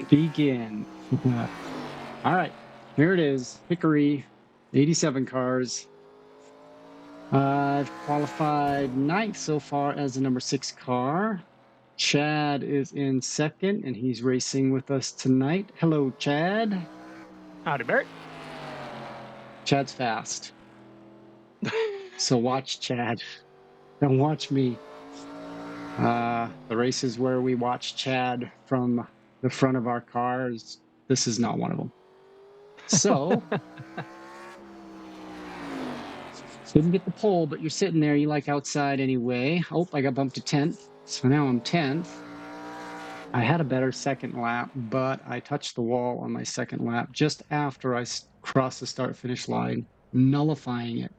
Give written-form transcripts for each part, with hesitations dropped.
Begin. All right, here it is. Hickory, 87 cars. I've qualified 9th so far as the number 6 car. Chad is in 2nd, and he's racing with us tonight. Hello, Chad. Howdy, Bert. Chad's fast. So watch Chad. Don't watch me. The races where we watch Chad from the front of our cars, this is not one of them. So, didn't get the pole, but you're sitting there. You like outside anyway. Oh, I got bumped to 10th. So now I'm 10th. I had a better second lap, but I touched the wall on my second lap just after I crossed the start-finish line, nullifying it.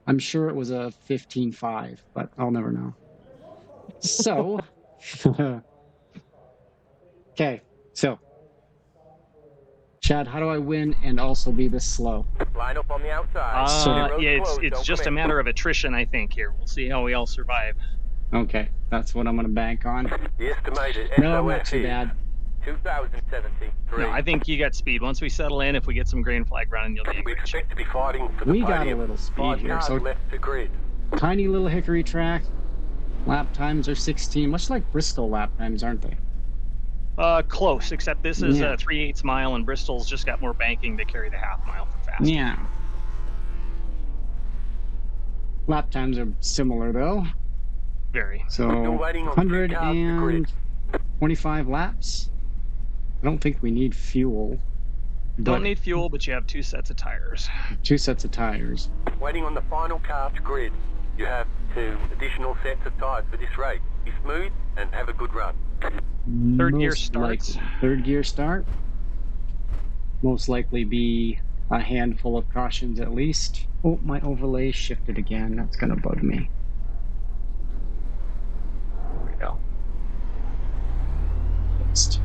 I'm sure it was a 15.5, but I'll never know. So, okay, so, Chad, how do I win and also be this slow? Line up on the outside. Yeah, it's just a matter of attrition, I think, here. We'll see how we all survive. Okay, that's what I'm going to bank on. The estimated No, not too bad. 2073. No, I think you got speed. Once we settle in, if we get some green flag running, you'll be in We great shape. expect to be fighting for the We got a podium. little speed 5 here, cars so left to grid. tiny little Hickory track. Lap times are 16, much like Bristol lap times, aren't they? Close, except this is Yeah. a 3/8 mile, and Bristol's just got more banking to carry the half mile for fast. Yeah. Lap times are similar, though. Very. So, Still waiting on 2 cars to grid. 125 laps. I don't think we need fuel. Don't but need fuel, but you have 2 sets of tires. 2 sets of tires. Waiting on the final car to grid. You have 2 additional sets of tyres for this race. Be smooth and have a good run. Third gear Most starts. likely- third gear start. Most likely be a handful of cautions at least. Oh, my overlay shifted again. That's going to bug me. There we go. Fixed.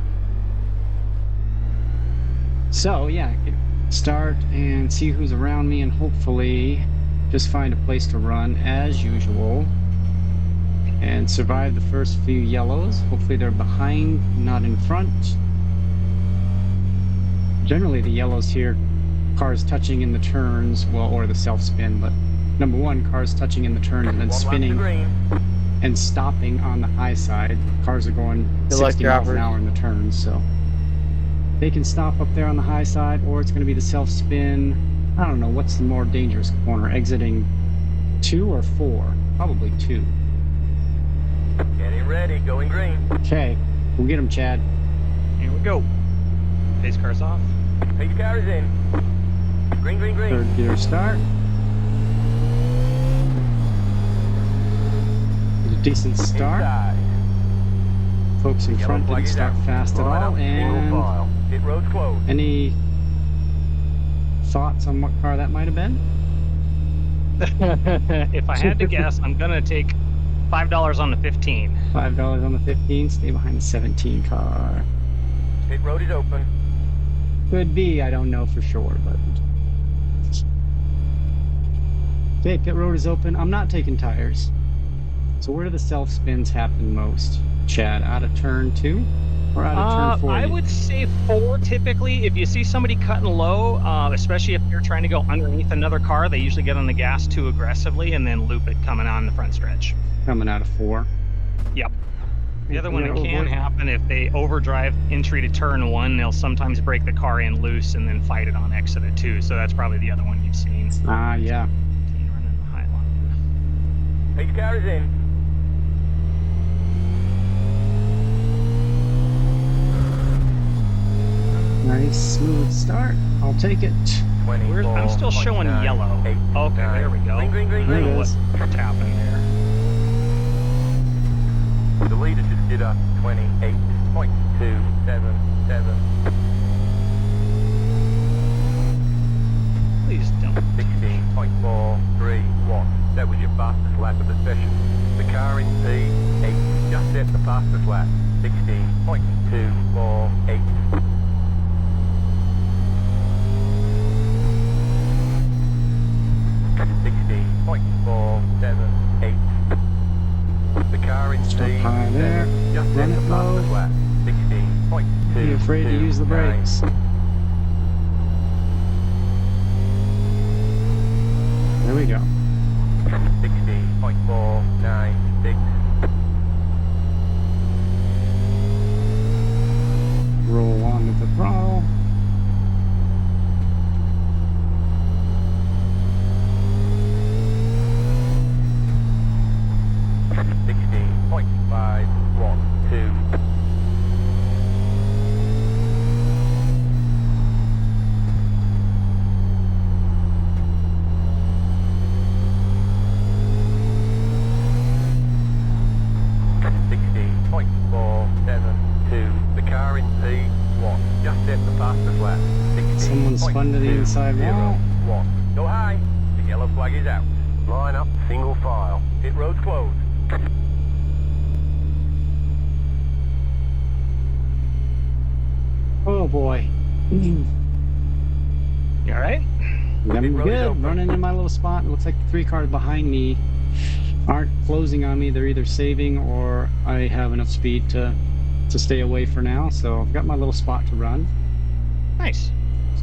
So, yeah, I can start and see who's around me and hopefully just find a place to run as usual and survive the first few yellows. Hopefully they're behind, not in front. Generally the yellows here, cars touching in the turns, well, or the self-spin, but number 1, cars touching in the turns and then One lap to spinning green. and stopping on the high side. Cars are going 60 miles an hour in the turns, so they can stop up there on the high side, or it's going to be the self-spin. I don't know, what's the more dangerous corner? Exiting 2 or 4? Probably 2. Getting ready, going green. Okay, we'll get him, Chad. Here we go. Pace car's off. Pace car is in. Green, green, green. Third gear start. A decent start. Inside. Folks in Yellow front flag didn't is start out. fast at Line all. up, single And file. Pit road's closed. any thoughts on what car that might have been? If I had to guess, I'm going to take $5 on the 15. $5 on the 15. Stay behind the 17 car. Pit road is open. Could be, I don't know for sure, but. Okay, pit road is open. I'm not taking tires. So where do the self spins happen most, Chad? Out of turn 2 or out of turn 4? I would say 4 typically. If you see somebody cutting low, especially if you're trying to go underneath another car, they usually get on the gas too aggressively and then loop it coming on the front stretch. Coming out of 4. Yep. The other one, Yeah, it can happen if they overdrive entry to turn 1. They'll sometimes break the car in loose and then fight it on exit at 2. So that's probably the other one you've seen. Yeah. Running the high line. Pace car is in. Nice smooth start. I'll take it. I'm still showing yellow. Okay, there we go. Green, green, green, There it green. is. What's happening there? The leader just did a 28.277. Please don't. 16.431. That was your fastest lap of the session. The car in P8 just set the fastest lap. 16.248. The car in Stop C high there. just Run set it the low. fastest lap. 16.2. Here use the brakes. There we go. 60.496. Roll on with the throttle. Someone spun to the inside wall. Go high. The yellow flag is out. Line up, single file. Pit road's closed. Oh boy. You all right? I'm good. Running in my little spot. It looks like the 3 cars behind me aren't closing on me. They're either saving or I have enough speed to stay away for now. So I've got my little spot to run. Nice.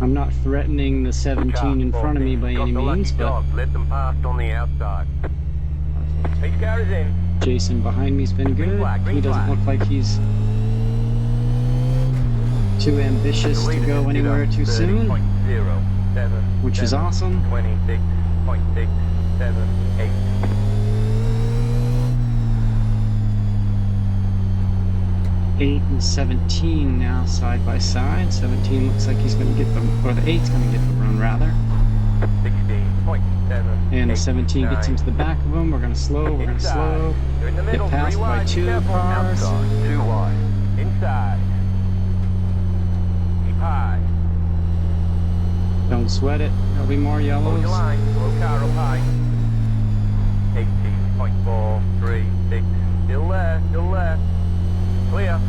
I'm not threatening the 17 in front of me by any means, but let them pass on the outside. Pace car is in. Jason behind me's been good. He doesn't look like he's too ambitious to go anywhere too soon, which is awesome. 26.678. 8 and 17 now side by side. 17 looks like he's going to get the, or the 8's going to get the run rather. 16.7. And the 17 gets into the back of him. We're going to slow. We're going to slow. Get passed by 2 cars. Too wide. Inside. Keep high. Don't sweat it. There'll be more Hold yellows. your line. Slow car up high. 18.436. Still there. Still there. Clear.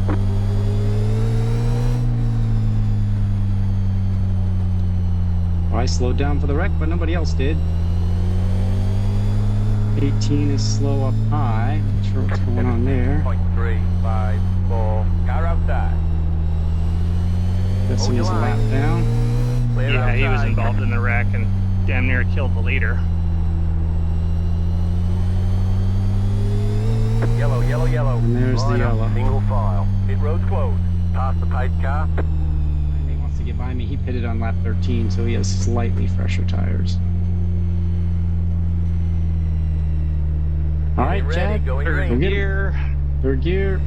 I slowed down for the wreck, but nobody else did. 18 is slow up high. Not sure what's going on there. 0.354. Car outside. Guessing he's a lap down. Clear Yeah, outside. he was involved in the wreck and damn near killed the leader. Yellow, yellow, yellow. And there's the Line up, yellow. single file. Pit road's closed. Past the pace car. He wants to get by me. He pitted on lap 13, so he has slightly fresher tires. All right, Ready, Chad. going Third green. gear. Third gear.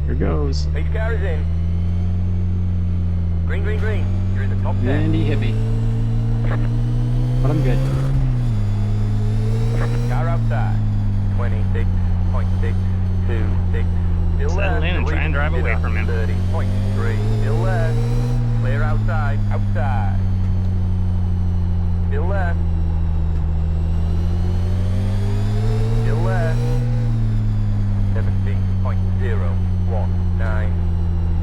Here goes. Pace car is in. Green, green, green. You're in the top 10. And he hit me. But I'm good. Car outside. 26.626. Still Settle there. in and try and drive away from him. 30.3. Still there. Clear outside. Outside. Still there. Still there. 17.019.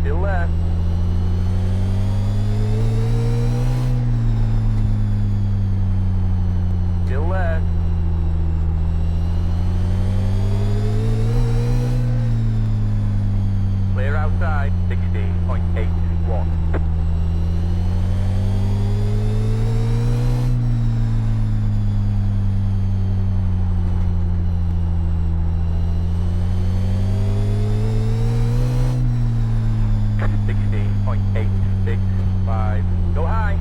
Still there. Still there. Clear outside. 16.81. Go high.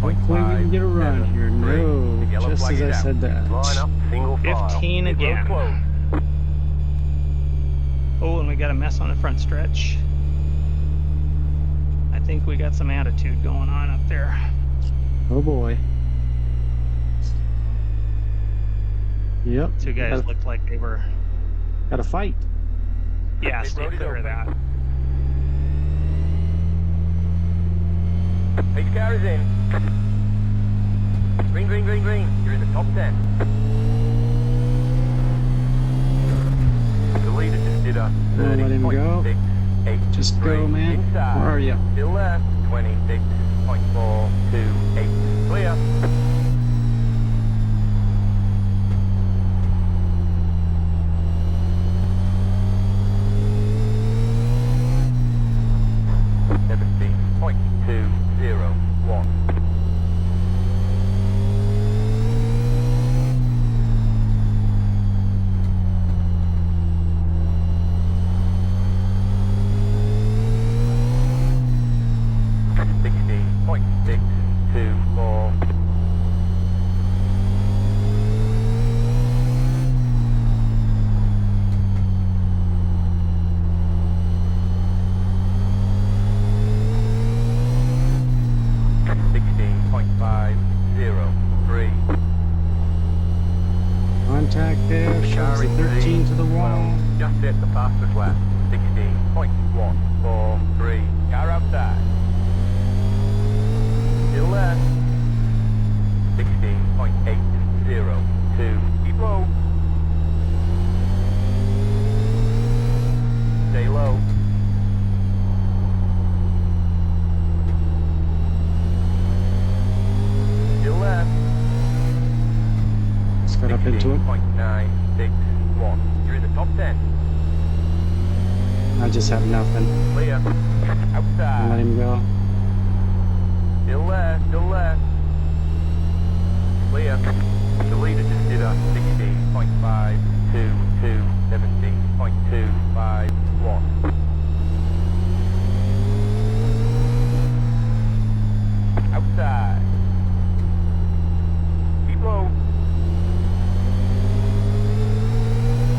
Hopefully we can get a run here. No, just as I said that. Line up, single file. 15 Pit road again. closed. Oh, and we got a mess on the front stretch. I think we got some attitude going on up there. Oh boy. Yep. 2 guys looked like they were, Got a fight. yeah, Pit stay road is clear of open. that. Which car is in? Green, green, green, green. You're in the top 10. The leader just did a Don't let him go. 30.683. Just go, man. Inside. Where are you? Still there. 26.428. Clear. Contact there, shows the 13 to the wall. Just hit the fastest lap. 16.143. Car outside. Still there. 16.802. Keep low. Stay low. Still there. Let's get up into it. 16.961. You're in the top 10. I just have nothing. Clear. Outside. Let him go. Still there, still there. Clear. The leader just did a 16.522, 17.251. Outside. Keep low.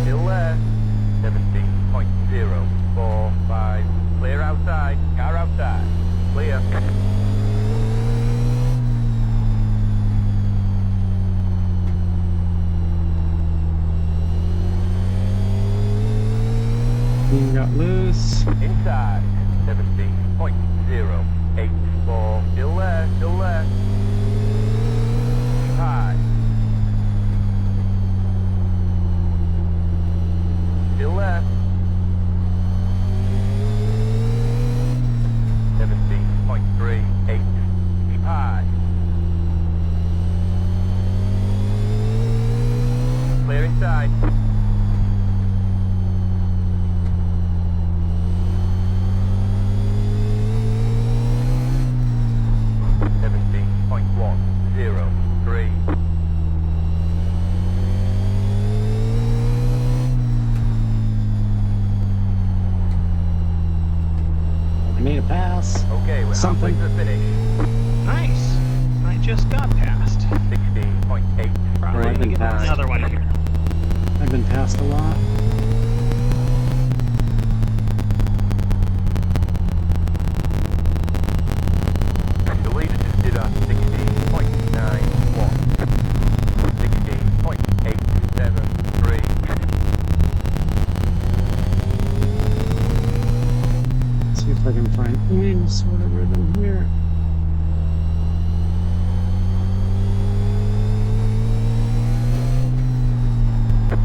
Still there. 17.045. Clear outside. Car outside. Clear. He got loose. Inside. 17.084. Still there, still there. Keep high. Still there. 17.38. Keep high. Clear inside. Made a pass. Okay, we're Something. halfway to the finish. Nice. I just got past. 16.8. Probably I've gonna been get passed. another one here. I've been passed a lot. The leader just did a 16.91. 16.873. See if I can find any sort of rhythm here. I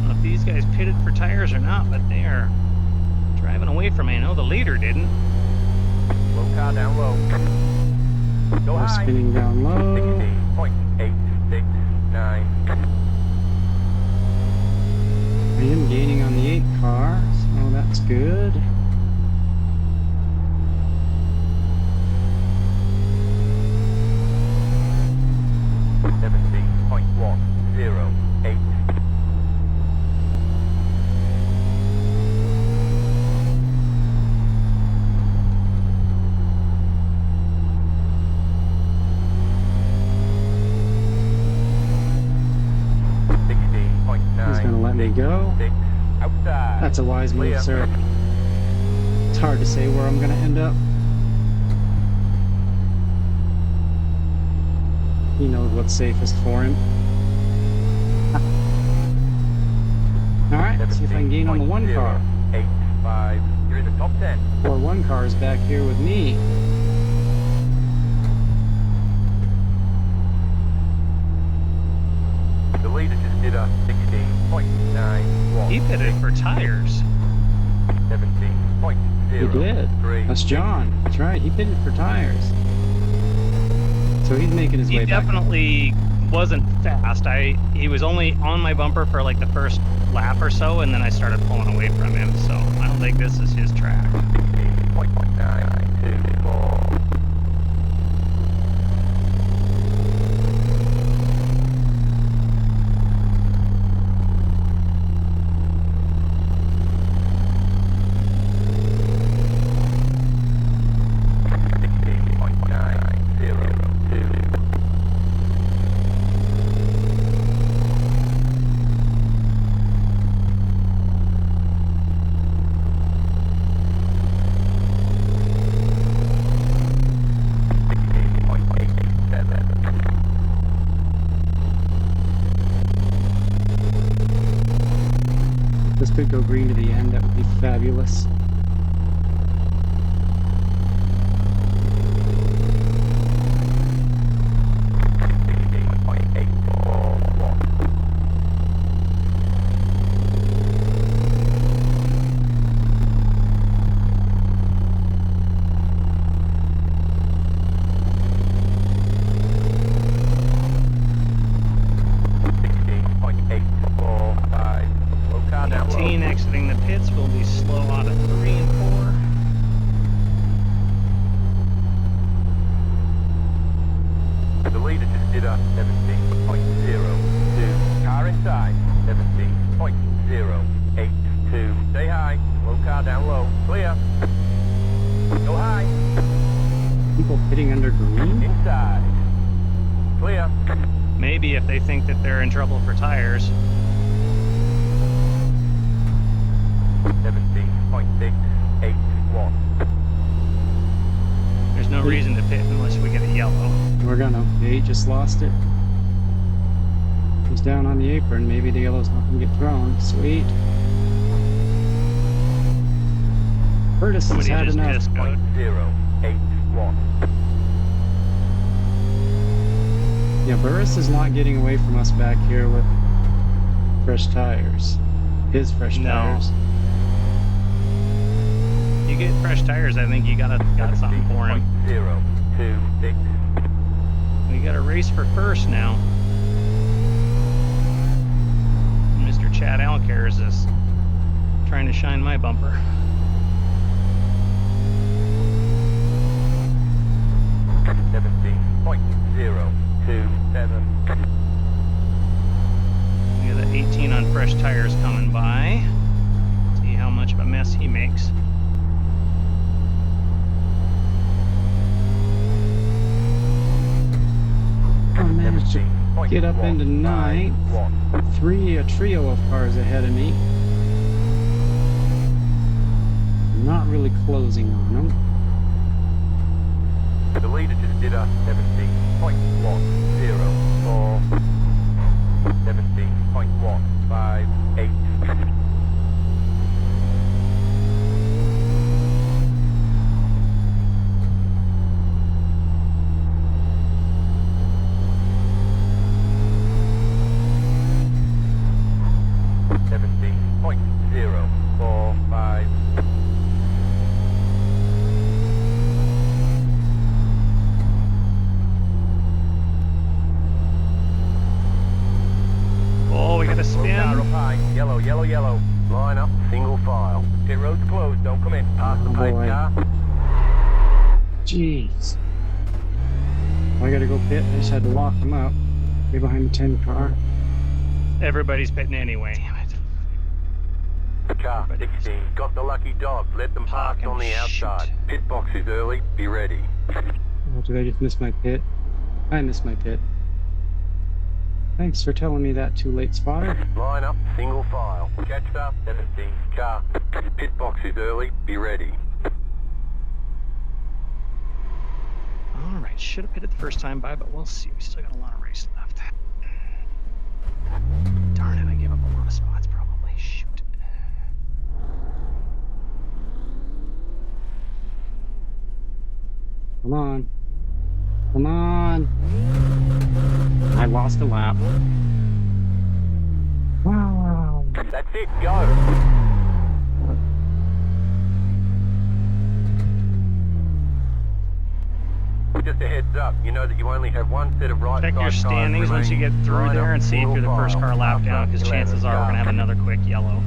don't know if these guys pitted for tires or not, but they are driving away from me. I know the leader didn't. Low car down low. Go We're high. spinning down low. 16.869. I am gaining on the 8 car, so that's good. He's gonna let me go. Outside. That's a wise move, Clear. sir. It's hard to say where I'm gonna end up. He knows what's safest for him. Alright, let's see if I can gain on on the one car. 85. You're in the top 10. Or one car is back here with me. The leader just did a 16.91. He pitted for tires. 17.03. He did. That's John. That's right. He pitted for tires. So he's making his He way back. definitely wasn't fast. He was only on my bumper for like the first lap or so, and then I started pulling away from him. So I don't think this is his track. 16.924. This could go green to the end. That would be fabulous. Exiting the pits will be slow out of 3 and 4. The leader just did a 17.02. Car inside, 17.082. Stay high, low car down low, clear. Go high. People pitting under green? Inside. Clear. Maybe if they think that they're in trouble for tires. 17.681. There's no reason to pit unless we get a yellow. We're gonna. He just lost it. He's down on the apron. Maybe the yellow's not gonna get thrown. Sweet. Curtis has had enough. 081. Yeah, Burris is not getting away from us back here with fresh tires. His fresh tires. You get fresh tires, I think you got something for him. 026. We got a race for first now. Mr. Chad Alcares is trying to shine my bumper. We got the 18 on fresh tires coming by. See how much of a mess he makes. I managed to get up into 9th. A trio of cars ahead of me. Not really closing on them. The leader just did a 17.104. 17.158. Yellow. Line up, single file. Pit road's closed, don't come in. Pass the pipe car. Jeez. I gotta go pit. I just had to lock them up. Way behind the 10 car. Everybody's pitting anyway. Car 16, got the lucky dog. Let them park on the outside. Pit box is early, be ready. Oh, did I just miss my pit? I missed my pit. Thanks for telling me that, too late, spotter. Line up, single file. Catch up, 17, car. Pit box is early, be ready. Alright, should have pitted the first time by, but we'll see. We still got a lot of race left. Darn it, I gave up a lot of spots probably. Shoot. Come on. Come on. I lost a lap. Wow. That's it, go. Just a heads up, you know that you only have one set of right Check your side standings tires once you get remaining. through Line there up, and see if single you're the first file. car lap down, because After chances are we're going to have another quick yellow.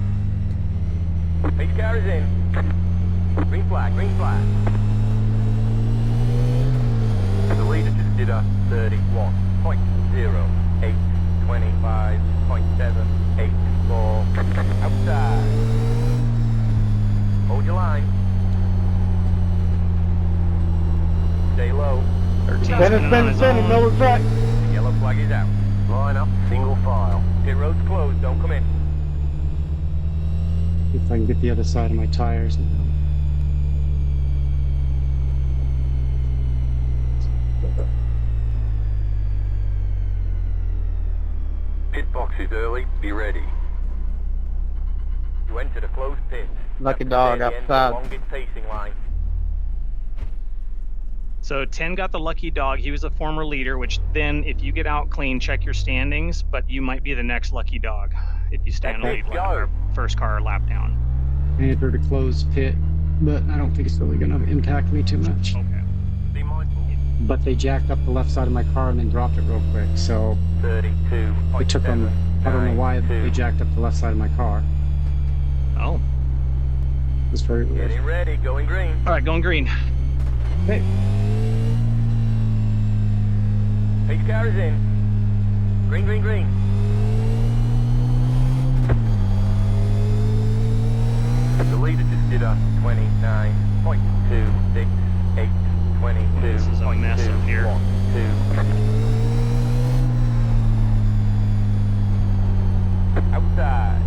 Each car is in. Green flag, green flag. The leader just did a 31.0825.784. Outside. Hold your line. Stay low. 13's Spin been on his own. Miller track. The yellow flag is out. Line up, single file. Pit road's closed, don't come in. See if I can get the other side of my tires now. Pit box is early, be ready. You entered a closed pit. Lucky That's dog the end of the outside. longest pacing line. So 10 got the lucky dog. He was a former leader, which then if you get out clean, check your standings, but you might be the next lucky dog if you stay on the That's lead it, lap, go. or first car lap down. I entered a closed pit, but I don't think it's really going to impact me too much. Okay. Be mindful. But they jacked up the left side of my car and then dropped it real quick. So 32. it took them, I don't know why they jacked up the left side of my car. Oh. It was very weird. Getting ready, going green. All right, going green. Hey, Pace car is in. Green, green, green. The leader just did a 29.26822. This is a mess up here. Outside.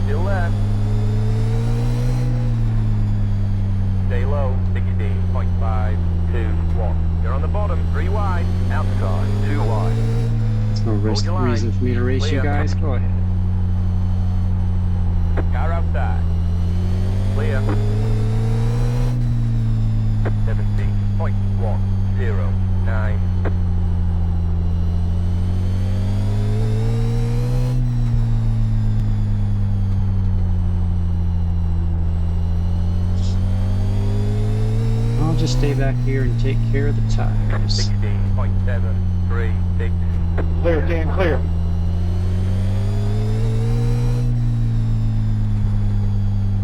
Still left. Stay low. 16.521. You're on the bottom. 3 wide. Outside. 2 wide. there's no Hold your line. reason for me to race you Clear. guys. Go ahead. Car outside. Clear. 17.109. I'll just stay back here and take care of the tires. 16.736. Clear, Dan, clear.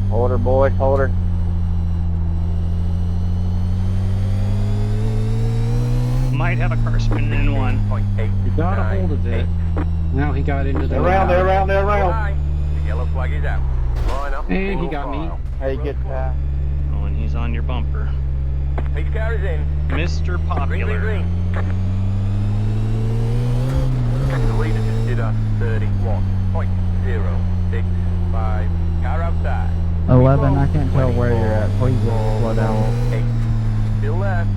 Hold her, boy, hold her. Might have a car spinning in one. He got a hold of it. Now he got into the They're around, they're around, they're around. The yellow flag is out. Line up. And he single got me. file. Hey, get Oh, and he's on your bumper. Pace car is in. Mr. Green, Popular. green, green. The leader just did a 31.065. Car outside. 11, I can't tell where you're at. Please just slow down. 8. Still left.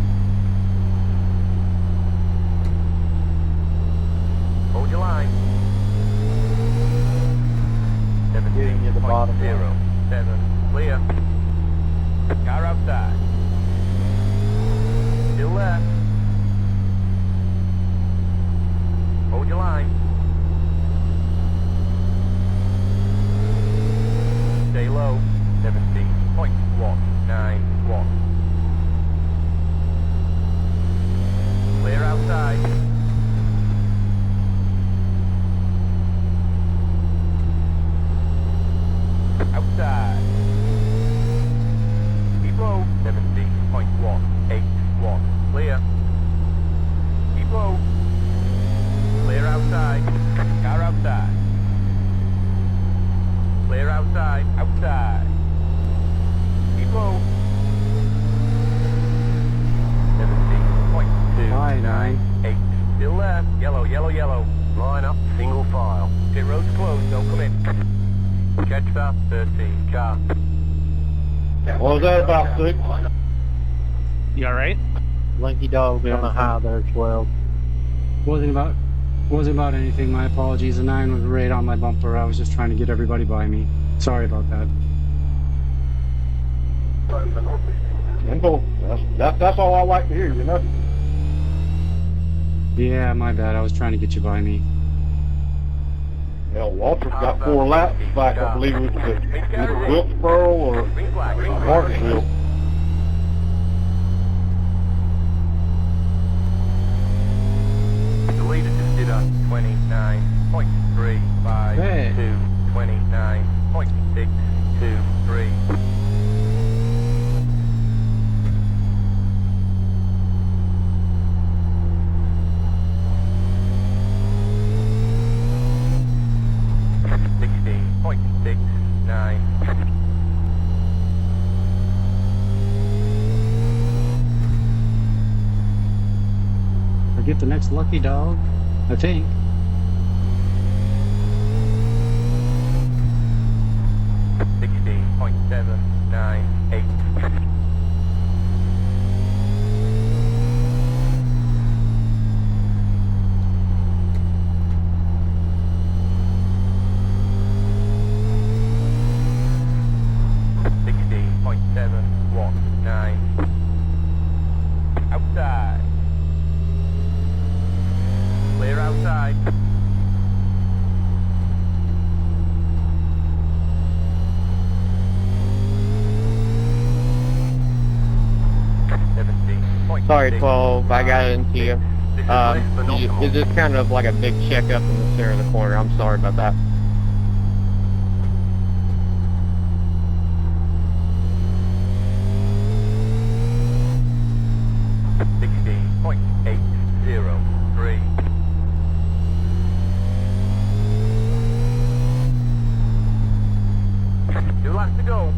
Hold your line. Getting you the bottom line. 17.07. Clear. Car outside. Still left. Hold your line. Stay low. 17.191. Clear outside. Outside. Keep low. 17.181. Clear. Keep low. Clear outside. Car outside. Clear outside. Outside. Keep low. 17.298. Still left. Yellow, yellow, yellow. Line up. Single file. Pit road's closed. Don't come in. Catch stop. 13 car. What was that about, 6? You all right? Lanky dog Yeah, on the high there, 12. Wasn't about anything. My apologies. The 9 was right on my bumper. I was just trying to get everybody by me. Sorry about that. Simple. That's all I like to hear, you know? Yeah, my bad. I was trying to get you by me. Hell, Walter's got 4 laps back. I believe it was at Wilkesboro or Martinsville. The leader just did a 29.35 Hey. to 29.623. I get the next lucky dog, I think. Outside. Clear outside. Sorry, 12. I got into you. Is this kind of like a big checkup in the center of the corner? I'm sorry about that. Two laps to go.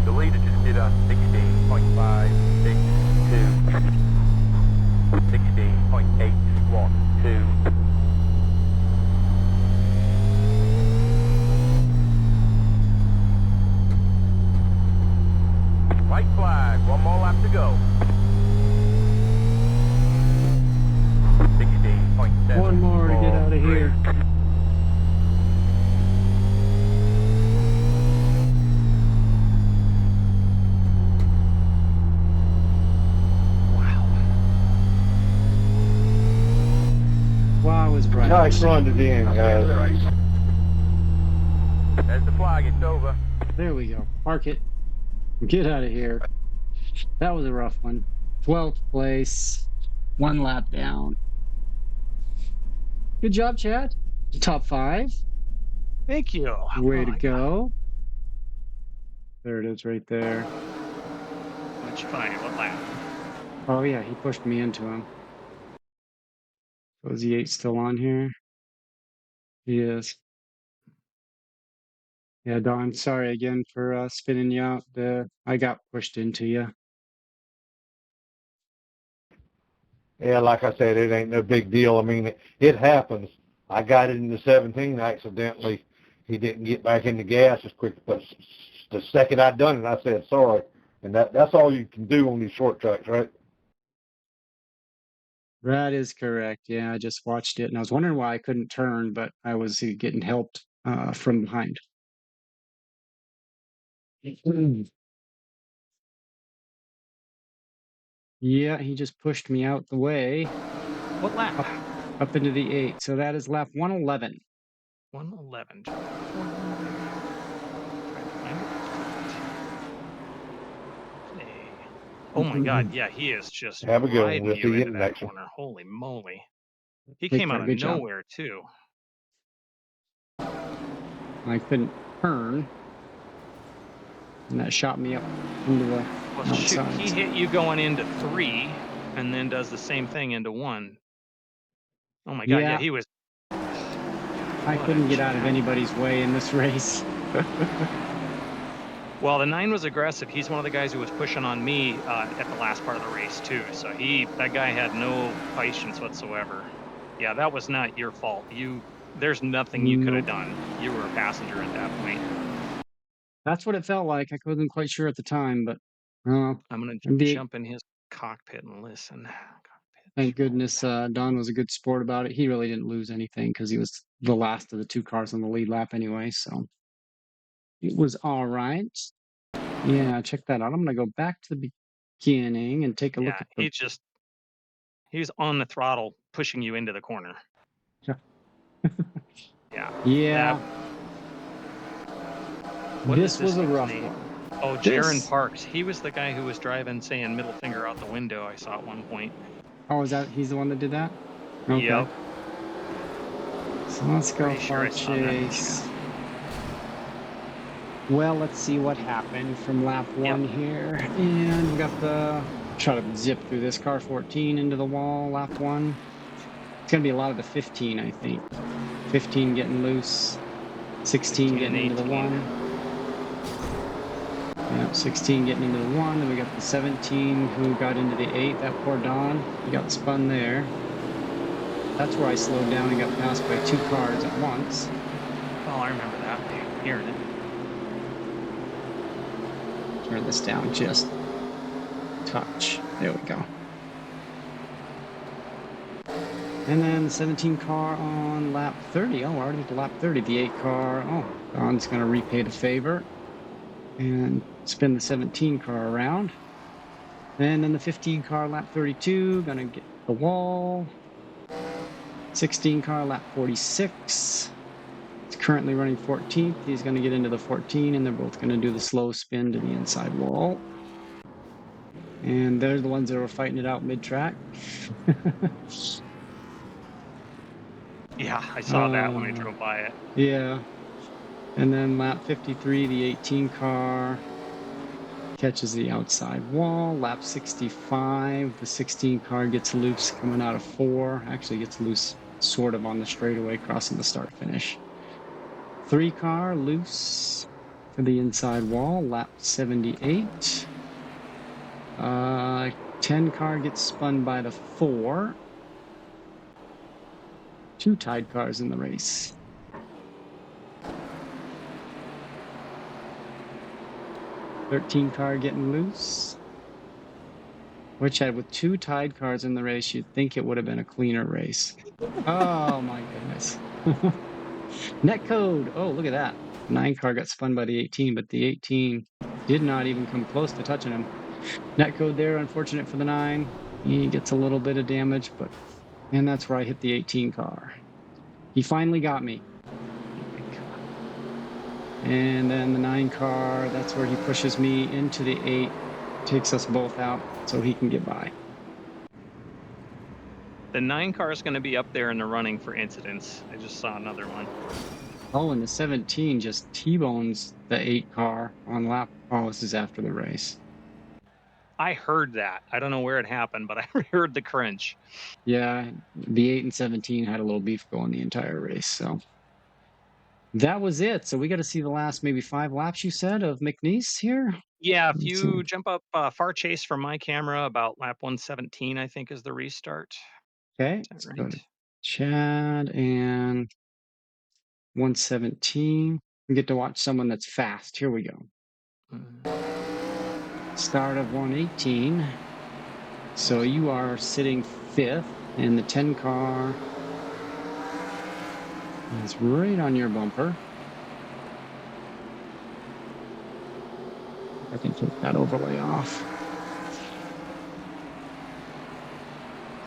The leader just did a 16.562. 16.812. White flag, one more lap to go. 16.7. One more to get out of here. Wow, I was right. Nice run to the end, guys. There's the flag, it's over. There we go. Park it. Get out of here. That was a rough one. 12th place. 1 lap down. Good job, Chad. Top 5. Thank you. Way Oh, to I got- go. There it is right there. What'd you find? What lap? Oh, yeah, he pushed me into him. Was the 8 still on here? He is. Yeah, Don, sorry again for spinning you out. I got pushed into you. Yeah, like I said, it ain't no big deal. I mean, it happens. I got it in the 17 accidentally. He didn't get back in the gas as quick, but the second I done it, I said sorry. And that's all you can do on these short tracks, right? That is correct. Yeah, I just watched it and I was wondering why I couldn't turn, but I was getting helped from behind. Yeah, he just pushed me out the way. What lap? Up into the 8. So that is lap 111. 111. Try to find it. Hey. Oh my God! Yeah, he is just Have a good one. riding We'll you see you into in the that next one. corner. Holy moly! He Take came care. out of Good job. nowhere too. I couldn't turn. And that shot me up into the Well, shoot, outside. he hit you going into 3, and then does the same thing into 1. Oh my God! Yeah, he was. I couldn't get out of anybody's way in this race. Well, the 9 was aggressive. He's one of the guys who was pushing on me at the last part of the race too. So that guy had no patience whatsoever. Yeah, that was not your fault. There's nothing you could have done. You were a passenger at that point. That's what it felt like. I wasn't quite sure at the time, but I'm gonna jump in his cockpit and listen. Thank goodness Don was a good sport about it. He really didn't lose anything because he was the last of the 2 cars on the lead lap anyway, so it was all right. Yeah, check that out. I'm going to go back to the beginning and take a look Yeah, at the... he's on the throttle pushing you into the corner. Yeah. Yeah. What is This was a dude's rough name? one. Oh, Jaron This... Parks. He was the guy who was driving, saying middle finger out the window, I saw at one point. Oh, is that... He's the one that did that? Okay. Yep. So let's go Pretty sure far I saw that chase. Well, let's see what happened from lap 1 here. And we got the... Try to zip through this car 14 into the wall, lap 1. It's going to be a lot of the 15, I think. 15 getting loose. 16 getting into the 1. Yep, 16 getting into the 1. Then we got the 17 who got into the 8. That poor Don. He got spun there. That's where I slowed down and got passed by 2 cars at once. Oh, I remember that. Hearing it. Turn this down just a touch. There we go. And then the 17 car on lap 30. Oh, we're already at lap 30. The 8 car. Oh, Don's going to repay the favor and spin the 17 car around. And then the 15 car, lap 32, going to get the wall. 16 car, lap 46. It's currently running 14th. He's going to get into the 14, and they're both going to do the slow spin to the inside wall. And they're the ones that were fighting it out mid-track. Yeah, I saw that when I drove by it. Yeah. And then lap 53, the 18 car catches the outside wall. Lap 65, the 16 car gets loose coming out of 4. Actually gets loose sort of on the straightaway crossing the start finish. 3 car loose to the inside wall. Lap 78. 10 car gets spun by the 4. 2 tied cars in the race. '13 car getting loose. Which with 2 tied cars in the race, you'd think it would have been a cleaner race. Oh my goodness. Net code. Oh, look at that. 9 car got spun by the 18, but the 18 did not even come close to touching him. Net code there, unfortunate for the 9. He gets a little bit of damage, and that's where I hit the 18 car. He finally got me. And then the 9 car, that's where he pushes me into the 8, takes us both out so he can get by. The 9 car is going to be up there in the running for incidents. I just saw another one. Oh, and the 17 just T-bones the 8 car on lap. Oh, this is after the race. I heard that. I don't know where it happened, but I heard the crunch. Yeah, the 8 and 17 had a little beef going the entire race, so that was it. So we got to see the last maybe 5 laps, you said, of McNeese here? Yeah, if you jump up far chase from my camera, about lap 117, I think, is the restart. Okay, let's go to Chad and 117. We get to watch someone that's fast. Here we go. Start of 118. So you are sitting 5th, and the 10 car is right on your bumper. I can take that overlay off.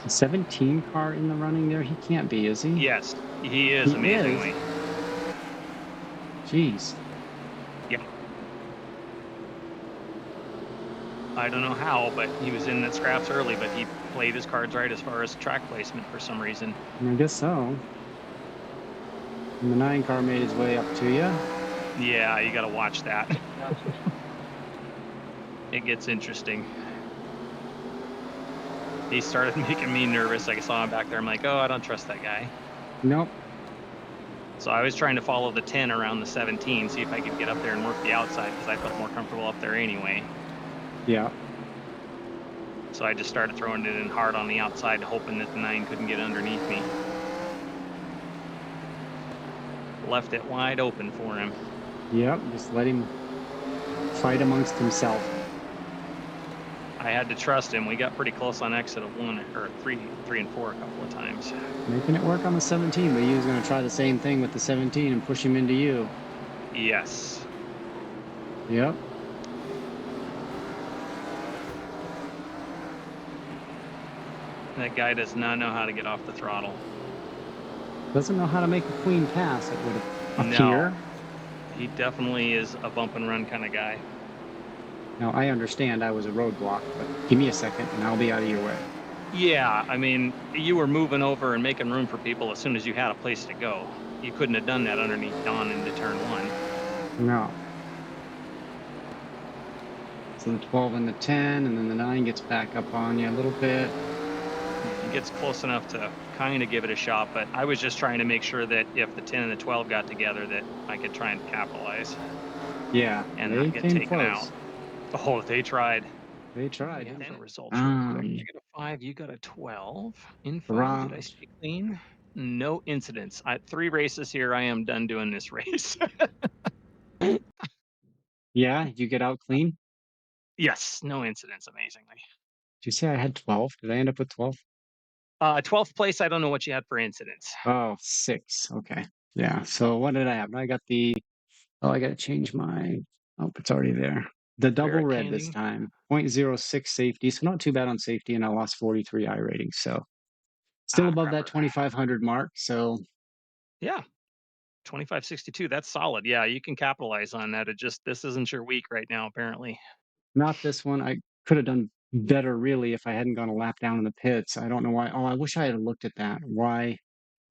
The 17 car in the running there? He can't be, is he? Yes, he is, amazingly. Jeez. Yep. I don't know how, but he was in the scraps early, but he played his cards right as far as track placement for some reason. I guess so. And the 9 car made his way up to you. Yeah, you got to watch that. It gets interesting. He started making me nervous. I saw him back there. I'm like, oh, I don't trust that guy. Nope. So I was trying to follow the 10 around the 17, see if I could get up there and work the outside, because I felt more comfortable up there anyway. Yeah. So I just started throwing it in hard on the outside, hoping that the 9 couldn't get underneath me. Left it wide open for him. Yep, just let him fight amongst himself. I had to trust him. We got pretty close on exit of 1 or 3 and 4 a couple of times. Making it work on the 17, but he was going to try the same thing with the 17 and push him into you. Yes. Yep. That guy does not know how to get off the throttle. Doesn't know how to make a clean pass, it would No, appear. he definitely is a bump and run kind of guy. Now, I understand I was a roadblock, but give me a second and I'll be out of your way. Yeah, I mean, you were moving over and making room for people as soon as you had a place to go. You couldn't have done that underneath Don into turn 1. No. So the 12 and the 10, and then the 9 gets back up on you a little bit. He gets close enough to kind of give it a shot, but I was just trying to make sure that if the 10 and the 12 got together that I could try and capitalize Yeah, and not they get came taken out. close. Oh, they tried. They What do we tried. have for results real quick? I got a 5, you got a 12. Info, did I Wrong. stay clean? No incidents. 3 races here. I am done doing this race. Yeah, you get out clean? Yes, no incidents, amazingly. Did you say I had 12? Did I end up with 12? 12th place, I don't know what you had for incidents. Oh, 6. Okay. Yeah. So what did I have? I got the, oh, I got to change my, oh, it's already there. The double Barrett red this Candy. time, 0.06 safety. So not too bad on safety. And I lost 43 iRating. So still above that Crapper. 2,500 mark. So Yeah, 2562. That's solid. Yeah, you can capitalize on that. This isn't your week right now, apparently. not this one. I could have done better really if I hadn't gone a lap down in the pits. I don't know why. Oh, I wish I had looked at that. Why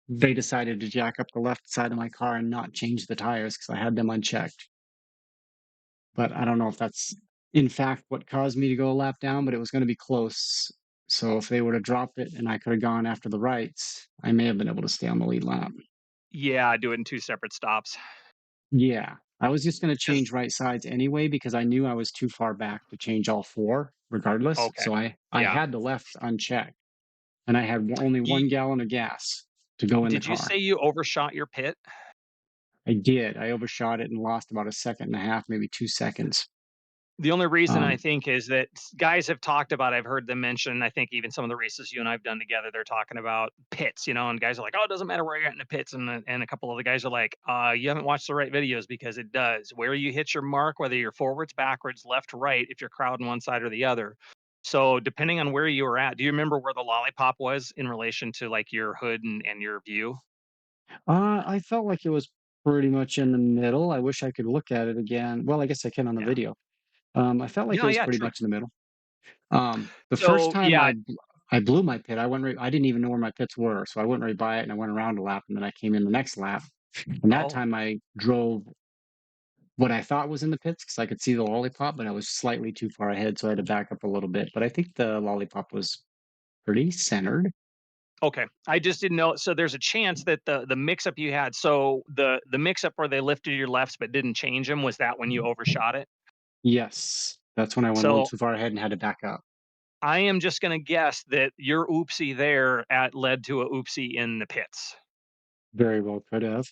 they decided to jack up the left side of my car and not change the tires because I had them unchecked. But I don't know if that's in fact what caused me to go a lap down, but it was going to be close. So if they would have dropped it and I could have gone after the rights, I may have been able to stay on the lead lap. Yeah, do it in 2 separate stops. Yeah. I was just going to 'Cause change right sides anyway because I knew I was too far back to change all four regardless. okay, So I yeah. had the left unchecked and I had only You 1 gallon of gas to go in the did you car. say you overshot your pit? I did. I overshot it and lost about a second and a half, maybe 2 seconds. The only reason I Um, think is that guys have talked about, I've heard them mention, I think even some of the races you and I've done together, they're talking about pits, and guys are like, "Oh, it doesn't matter where you're at in the pits," and a couple of the guys are like, you haven't watched the right videos because it does. Where you hit your mark, whether you're forwards, backwards, left, right, if you're crowding one side or the other. So depending on where you were at, do you remember where the lollipop was in relation to like your hood and your view? I felt like it was pretty much in the middle. I wish I could look at it again. Well, I guess I can on the Yeah. video. I felt like it Yeah, was yeah, pretty true. much in the middle. The first So time yeah, I blew my pit, I went right, I didn't even know where my pits were, so I went right by it and I went around a lap and then I came in the next lap. And that oh, time I drove what I thought was in the pits because I could see the lollipop, but I was slightly too far ahead, so I had to back up a little bit. But I think the lollipop was pretty centered. okay. I just didn't know. So there's a chance that the mix up you had. So the mix up where they lifted your lefts but didn't change them, was that when you overshot it? Yes, that's when I went a little So too far ahead and had to back up. I am just going to guess that your oopsie there at led to a oopsie in the pits. Very well could have.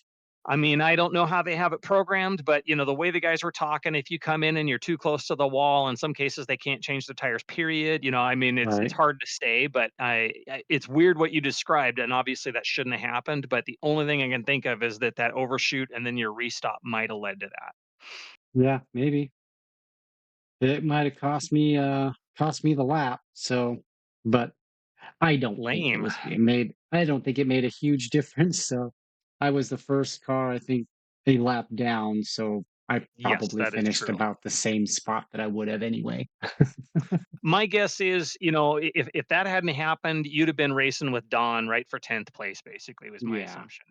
I mean, I don't know how they have it programmed, but the way the guys were talking, if you come in and you're too close to the wall, in some cases they can't change the tires. Period. I mean, it's Right. hard to stay, but it's weird what you described, and obviously that shouldn't have happened. But the only thing I can think of is that overshoot and then your restop might have led to that. Yeah, maybe. It might have cost me the lap. So, but I don't think Lame. I don't think it made a huge difference. So I was the first car, I think, a lap down. So I Yes, probably that is finished true. about the same spot that I would have anyway. My guess is, if that hadn't happened, you'd have been racing with Don right for 10th place. Basically, was my Yeah. assumption.